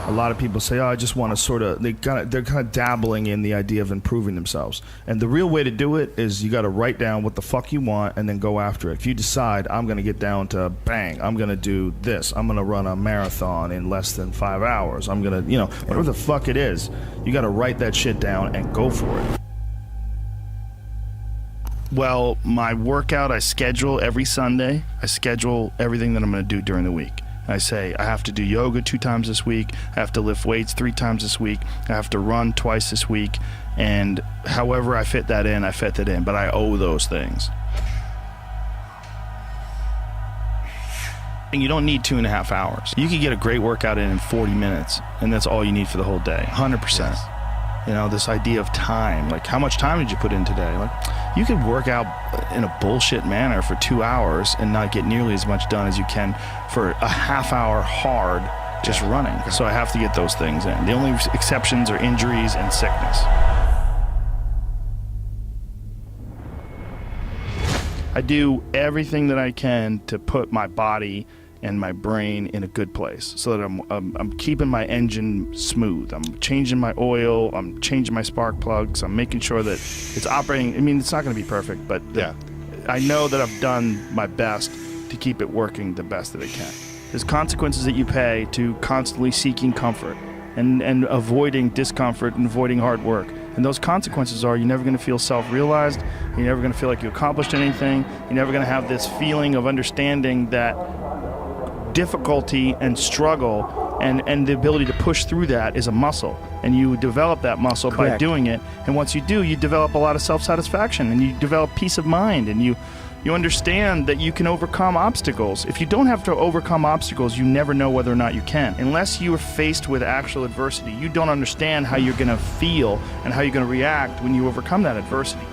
A lot of people say, oh, I just want to sort of, they're kind of dabbling in the idea of improving themselves. And the real way to do it is you got to write down what the fuck you want and then go after it. If you decide, I'm going to get down to bang, I'm going to do this, I'm going to run a marathon in less than 5 hours, I'm going to, you know, whatever the fuck it is, you got to write that shit down and go for it. Well, my workout, I schedule every Sunday. I schedule everything that I'm going to do during the week. I say I have to do yoga 2 times this week, I have to lift weights 3 times this week, I have to run twice this week, and however I fit that in, I fit that in, but I owe those things. And you don't need 2.5 hours. You can get a great workout in 40 minutes, and that's all you need for the whole day, 100%. Yes. You know, this idea of time, like how much time did you put in today? Like, you could work out in a bullshit manner for 2 hours and not get nearly as much done as you can for a half hour hard just running. So I have to get those things in. The only exceptions are injuries and sickness. I do everything that I can to put my body and my brain in a good place so that I'm keeping my engine smooth. I'm changing my oil, I'm changing my spark plugs, I'm making sure that it's operating. I mean, it's not gonna be perfect, but I know that I've done my best to keep it working the best that it can. There's consequences that you pay to constantly seeking comfort and avoiding discomfort and avoiding hard work. And those consequences are you're never gonna feel self-realized, you're never gonna feel like you accomplished anything, you're never gonna have this feeling of understanding that difficulty and struggle and the ability to push through that is a muscle, and you develop that muscle by doing it. And once you do, you develop a lot of self-satisfaction, and you develop peace of mind, and you understand that you can overcome obstacles. If you don't have to overcome obstacles, you never know whether or not you can. Unless you are faced with actual adversity, you don't understand how you're gonna feel and how you're gonna react when you overcome that adversity.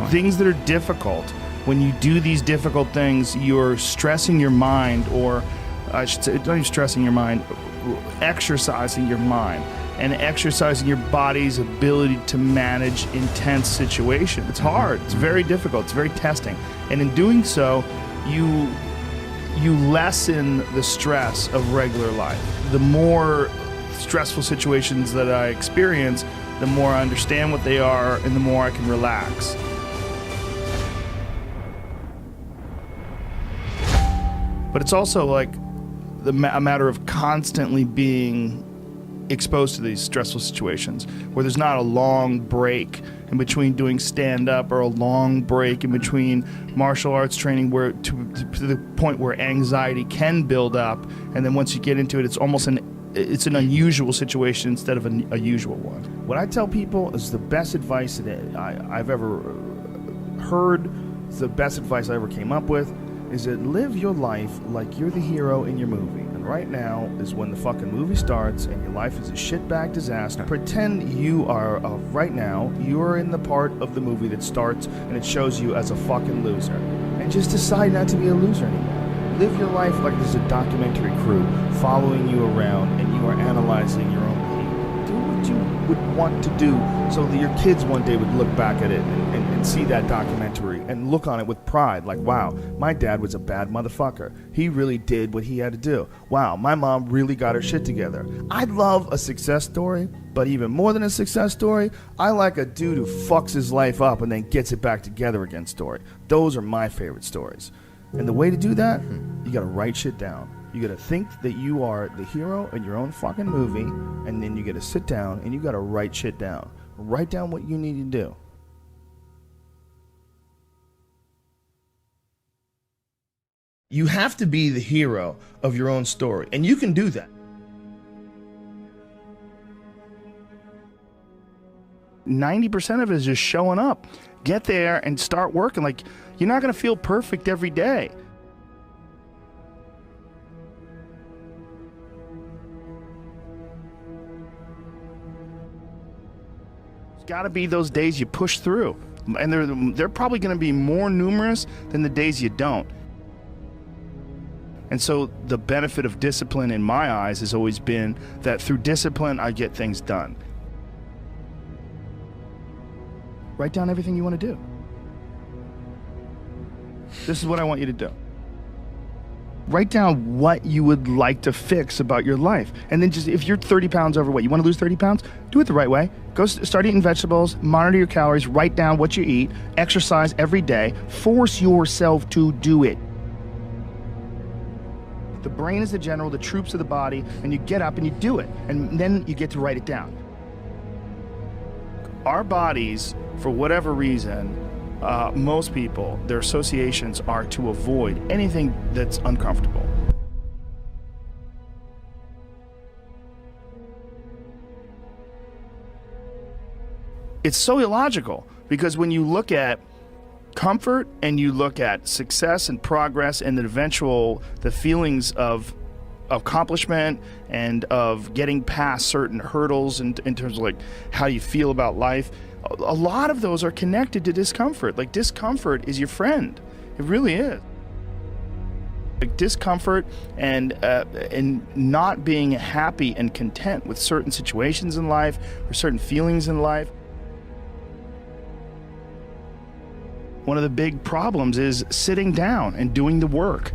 Things that are difficult, when you do these difficult things, you're stressing your mind, or I should say, don't even stressing your mind, exercising your mind and exercising your body's ability to manage intense situations. It's hard, it's very difficult, it's very testing. And in doing so, you lessen the stress of regular life. The more stressful situations that I experience, the more I understand what they are and the more I can relax. But it's also like a matter of constantly being exposed to these stressful situations where there's not a long break in between doing stand-up or a long break in between martial arts training where to the point where anxiety can build up, and then once you get into it, it's almost an unusual situation instead of a usual one. What I tell people is the best advice that I've ever heard, the best advice I ever came up with, is that live your life like you're the hero in your movie. And right now is when the fucking movie starts and your life is a shitbag disaster. Pretend you are, right now, you are in the part of the movie that starts and it shows you as a fucking loser. And just decide not to be a loser anymore. Live your life like there's a documentary crew following you around and you are analyzing your own behavior. Do what you would want to do so that your kids one day would look back at it and see that documentary and look on it with pride, like, wow, my dad was a bad motherfucker. He really did what he had to do. Wow, my mom really got her shit together. I love a success story, but even more than a success story, I like a dude who fucks his life up and then gets it back together again story. Those are my favorite stories. And the way to do that, you gotta write shit down. You gotta think that you are the hero in your own fucking movie, and then you gotta sit down and you gotta write shit down. Write down what you need to do. You have to be the hero of your own story, and you can do that. 90% of it is just showing up. Get there and start working. Like, you're not gonna feel perfect every day. There's gotta be those days you push through. And they're probably gonna be more numerous than the days you don't. And so the benefit of discipline in my eyes has always been that through discipline, I get things done. Write down everything you want to do. This is what I want you to do. Write down what you would like to fix about your life. And then just, if you're 30 pounds overweight, you want to lose 30 pounds? Do it the right way. Go start eating vegetables, monitor your calories, write down what you eat, exercise every day, force yourself to do it. The brain is the general, the troops of the body, and you get up and you do it. And then you get to write it down. Our bodies, for whatever reason, most people, their associations are to avoid anything that's uncomfortable. It's so illogical, because when you look at comfort and you look at success and progress and the feelings of accomplishment and of getting past certain hurdles in terms of like how you feel about life, a lot of those are connected to discomfort. Like, discomfort is your friend. It really is. Like, discomfort and not being happy and content with certain situations in life or certain feelings in life. One of the big problems is sitting down and doing the work.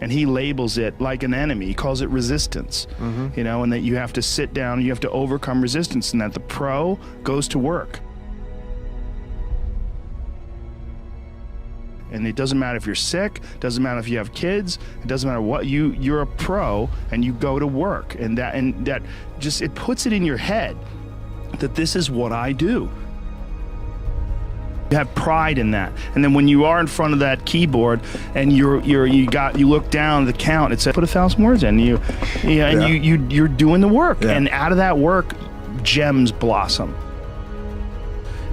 And he labels it like an enemy. He calls it resistance, you know, and that you have to sit down, you have to overcome resistance, and that the pro goes to work. And it doesn't matter if you're sick, doesn't matter if you have kids, it doesn't matter what, you're a pro and you go to work. And that just, it puts it in your head that this is what I do. You have pride in that. And then when you are in front of that keyboard and you look down the count, it says put 1,000 words in, you're doing the work. Yeah. And out of that work, gems blossom.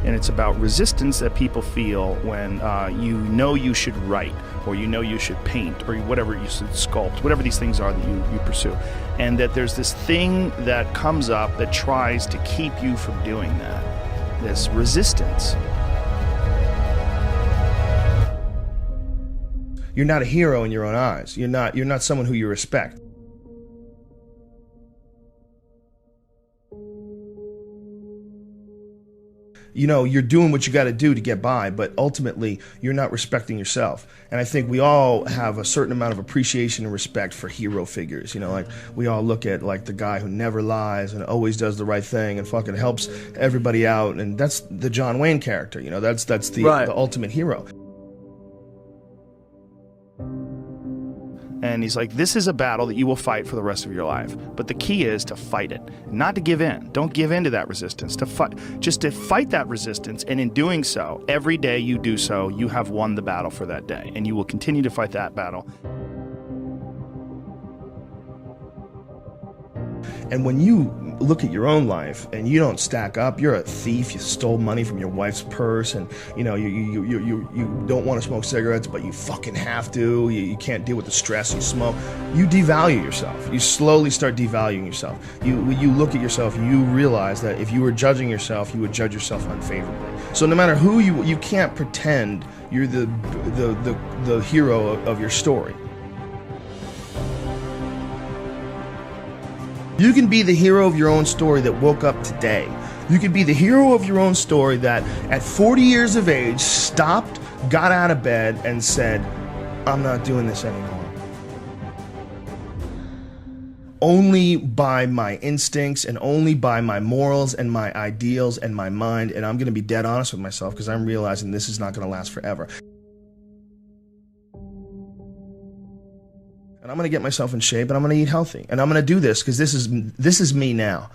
And it's about resistance that people feel when you should write, or you should paint, or whatever you should sculpt, whatever these things are that you pursue. And that there's this thing that comes up that tries to keep you from doing that. This resistance. You're not a hero in your own eyes. You're not someone who you respect. You know, you're doing what you got to do to get by, but ultimately you're not respecting yourself. And I think we all have a certain amount of appreciation and respect for hero figures. You know, like we all look at like the guy who never lies and always does the right thing and fucking helps everybody out, and that's the John Wayne character. You know, that's the ultimate hero. And he's like, this is a battle that you will fight for the rest of your life. But the key is to fight it, not to give in. Don't give in to that resistance, just to fight that resistance. And in doing so, every day you do so, you have won the battle for that day. And you will continue to fight that battle. And when you look at your own life and you don't stack up, you're a thief, you stole money from your wife's purse, and you know you don't want to smoke cigarettes, but you fucking have to, you can't deal with the stress, you smoke, you devalue yourself. You slowly start devaluing yourself. You look at yourself, you realize that if you were judging yourself, you would judge yourself unfavorably. So no matter who you can't pretend you're the hero of your story. You can be the hero of your own story that woke up today. You can be the hero of your own story that at 40 years of age stopped, got out of bed and said, I'm not doing this anymore. Only by my instincts and only by my morals and my ideals and my mind, and I'm going to be dead honest with myself because I'm realizing this is not going to last forever. And I'm going to get myself in shape, and I'm going to eat healthy. And I'm going to do this because this is me now.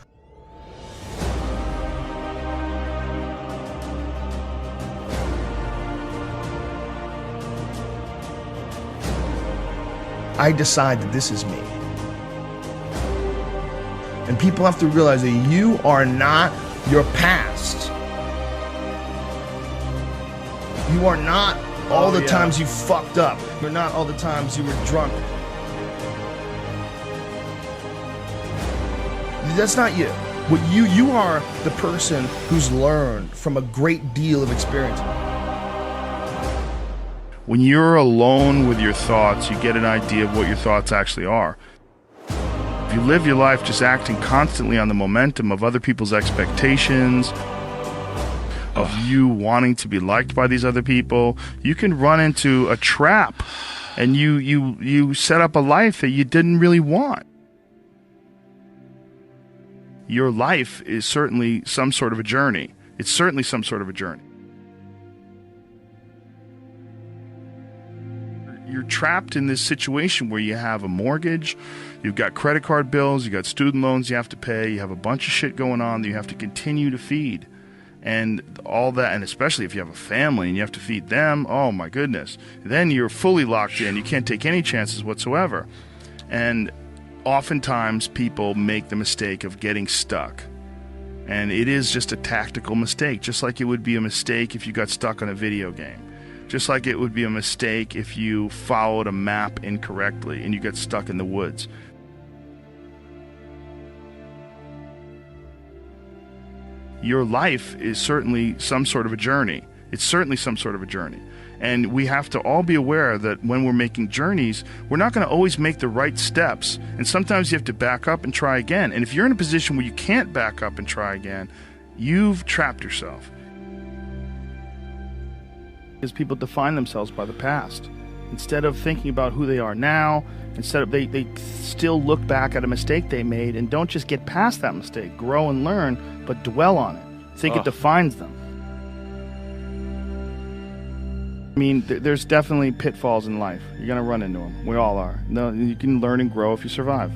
I decide that this is me. And people have to realize that you are not your past. You are not all the times you fucked up. You're not all the times you were drunk. That's not you. What you are the person who's learned from a great deal of experience. When you're alone with your thoughts, you get an idea of what your thoughts actually are. If you live your life just acting constantly on the momentum of other people's expectations, of you wanting to be liked by these other people, you can run into a trap, and you set up a life that you didn't really want. Your life is certainly some sort of a journey. It's certainly some sort of a journey. You're trapped in this situation where you have a mortgage, you've got credit card bills, you've got student loans you have to pay, you have a bunch of shit going on that you have to continue to feed. And all that, and especially if you have a family and you have to feed them, oh my goodness. Then you're fully locked in. You can't take any chances whatsoever. And oftentimes people make the mistake of getting stuck. And it is just a tactical mistake, just like it would be a mistake if you got stuck on a video game. Just like it would be a mistake if you followed a map incorrectly and you got stuck in the woods. Your life is certainly some sort of a journey. It's certainly some sort of a journey. And we have to all be aware that when we're making journeys, we're not going to always make the right steps. And sometimes you have to back up and try again. And if you're in a position where you can't back up and try again, you've trapped yourself. Because people define themselves by the past. Instead of thinking about who they are now, instead of they still look back at a mistake they made and don't just get past that mistake, grow and learn, but dwell on it. Think it defines them. I mean, there's definitely pitfalls in life. You're going to run into them. We all are. No, you can learn and grow if you survive.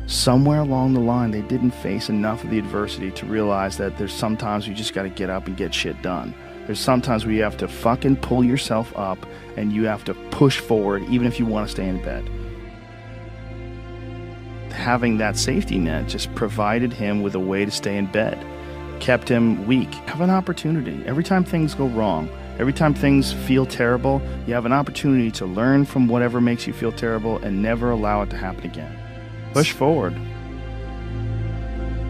Somewhere along the line, they didn't face enough of the adversity to realize that there's sometimes you just got to get up and get shit done. There's sometimes where you have to fucking pull yourself up and you have to push forward even if you want to stay in bed. Having that safety net just provided him with a way to stay in bed, kept him weak. Have an opportunity. Every time things go wrong, every time things feel terrible, you have an opportunity to learn from whatever makes you feel terrible and never allow it to happen again. Push forward.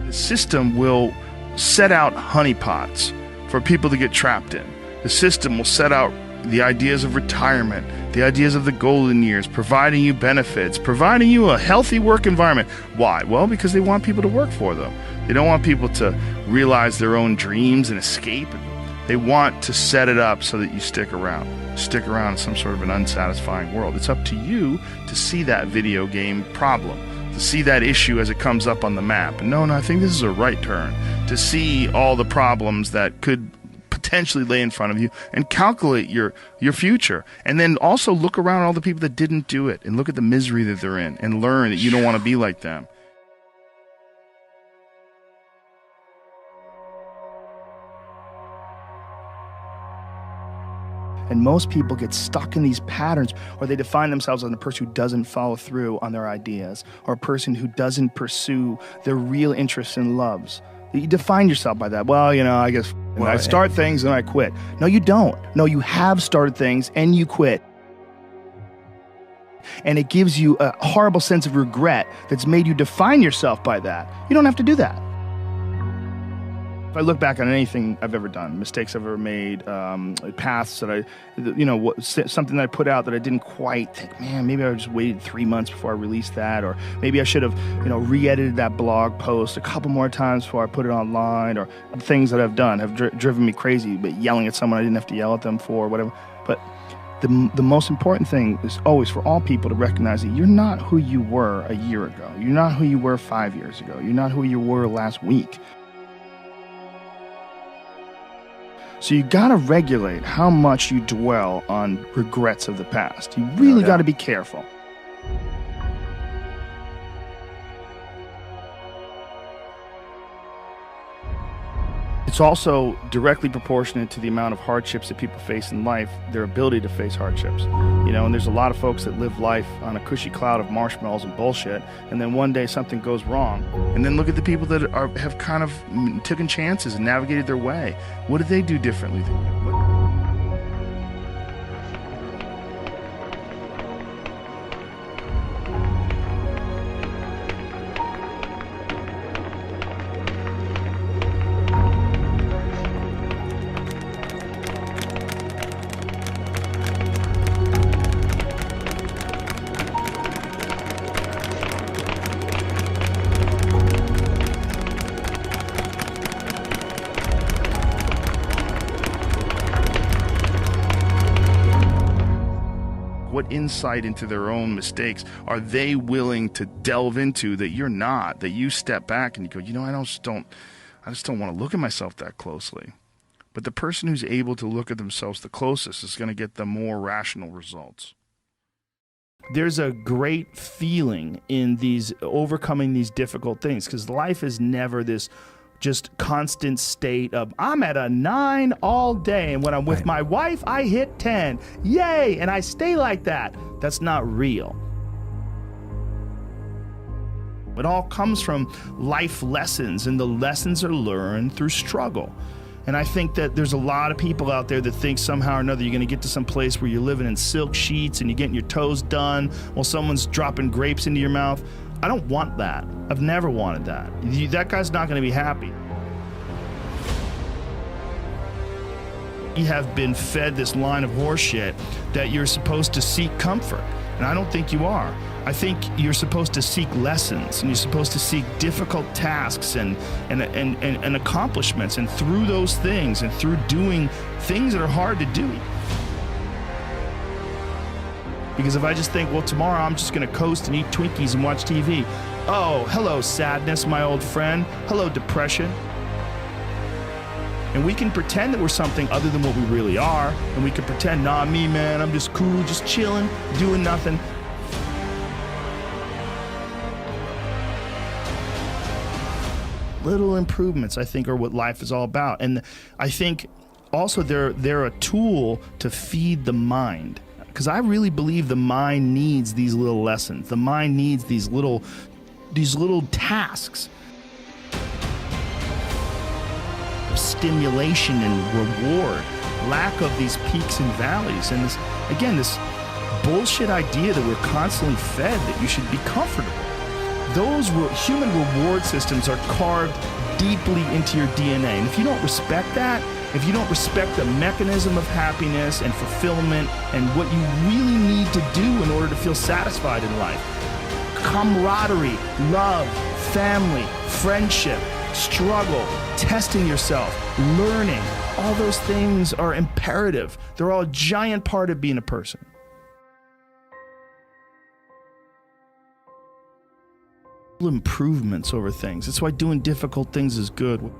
The system will set out honeypots for people to get trapped in. The system will set out the ideas of retirement, the ideas of the golden years, providing you benefits, providing you a healthy work environment. Why? Well, because they want people to work for them. They don't want people to realize their own dreams and escape. They want to set it up so that you stick around. Stick around in some sort of an unsatisfying world. It's up to you to see that video game problem, to see that issue as it comes up on the map. No, I think this is a right turn. To see all the problems that could potentially lay in front of you and calculate your future. And then also look around at all the people that didn't do it and look at the misery that they're in and learn that you don't want to be like them. And most people get stuck in these patterns, or they define themselves as a person who doesn't follow through on their ideas, or a person who doesn't pursue their real interests and loves. You define yourself by that. Well, I guess I start things and I quit. No, you don't. No, you have started things and you quit. And it gives you a horrible sense of regret that's made you define yourself by that. You don't have to do that. If I look back on anything I've ever done, mistakes I've ever made, paths that something that I put out that I didn't quite think, man, maybe I just waited 3 months before I released that, or maybe I should have, re-edited that blog post a couple more times before I put it online, or things that I've done have driven me crazy, but yelling at someone I didn't have to yell at them for, whatever. But the most important thing is always for all people to recognize that you're not who you were a year ago. You're not who you were 5 years ago. You're not who you were last week. So you got to regulate how much you dwell on regrets of the past. You really got to be careful. It's also directly proportionate to the amount of hardships that people face in life, their ability to face hardships. And there's a lot of folks that live life on a cushy cloud of marshmallows and bullshit, and then one day something goes wrong. And then look at the people that have kind of taken chances and navigated their way. What did they do differently than you? What insight into their own mistakes are they willing to delve into that you're not, that you step back and you go, you know, I just don't want to look at myself that closely. But the person who's able to look at themselves the closest is going to get the more rational results. There's a great feeling in these overcoming these difficult things, because life is never this just constant state of I'm at a 9 all day, and when I'm with my wife I hit 10, yay, and I stay like that. That's not real. It all comes from life lessons, and the lessons are learned through struggle. And I think that there's a lot of people out there that think somehow or another you're going to get to some place where you're living in silk sheets and you're getting your toes done while someone's dropping grapes into your mouth. I don't want that. I've never wanted that. That guy's not going to be happy. You have been fed this line of horseshit that you're supposed to seek comfort, and I don't think you are. I think you're supposed to seek lessons, and you're supposed to seek difficult tasks and accomplishments, and through those things and through doing things that are hard to do. Because if I just think, well, tomorrow I'm just going to coast and eat Twinkies and watch TV. Oh, hello, sadness, my old friend. Hello, depression. And we can pretend that we're something other than what we really are. And we can pretend, nah, me, man, I'm just cool, just chilling, doing nothing. Little improvements, I think, are what life is all about. And I think also they're a tool to feed the mind. Because I really believe the mind needs these little lessons. The mind needs these little tasks. Stimulation and reward. Lack of these peaks and valleys. And this bullshit idea that we're constantly fed that you should be comfortable. Those human reward systems are carved deeply into your DNA. And if you don't respect that, if you don't respect the mechanism of happiness and fulfillment and what you really need to do in order to feel satisfied in life, camaraderie, love, family, friendship, struggle, testing yourself, learning, all those things are imperative. They're all a giant part of being a person. Improvements over things. That's why doing difficult things is good.